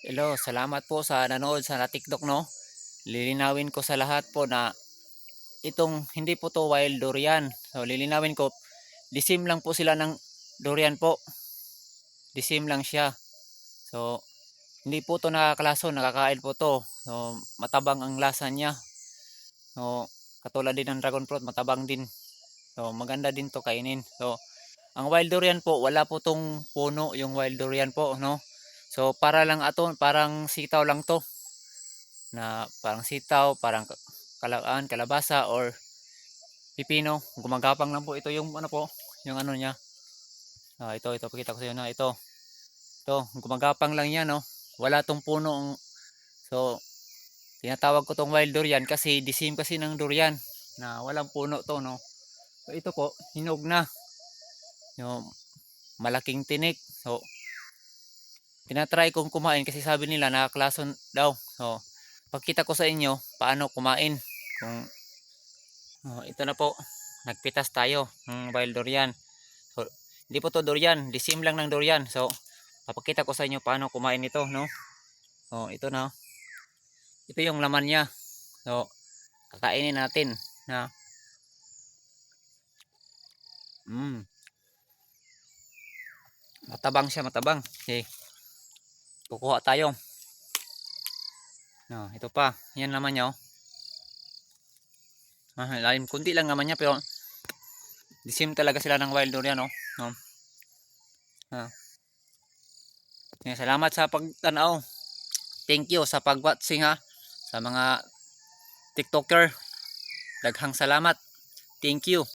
Hello, salamat po sa nanood sa TikTok, no. Lilinawin ko sa lahat po na itong hindi po to wild durian. So lilinawin ko, disim lang po sila ng durian po. Disim lang siya. So hindi po to nakakalaso, nakakain po to. So matabang ang lasa niya. So katulad din ng dragon fruit, matabang din. So maganda din to kainin. So ang wild durian po, wala po tong puno yung wild durian po, no. So para lang ato, parang sitaw lang to, na parang sitaw, parang kalabasa or pipino. Gumagapang lang po ito yung ano po, yung ano niya. Ito pakita ko sa iyo na ito. Ito, gumagapang lang yan, no. Wala tong puno. So, tinatawag ko tong wild durian kasi disim kasi ng durian na walang puno to, no. So, ito po, hinog na. Yung malaking tinik. So, tinatry kong kumain kasi sabi nila nakaklason daw. So, pagkita ko sa inyo paano kumain. Kung ito na po, nagpitas tayo ng wild durian. So, hindi po to durian, disim lang ng durian. So, papakita ko sa inyo paano kumain ito, no? So, ito na. Ito yung laman niya. So, kakainin natin na matabang siya, matabang. Okay, kukuha tayo. No, ito pa. Yan naman niya, oh. Lalim kunti lang naman niya pero disim talaga sila ng wild durian, oh. No. Ah. Salamat sa pagtanaw. Thank you sa pag-watching, ha. Sa mga TikToker, daghang salamat. Thank you.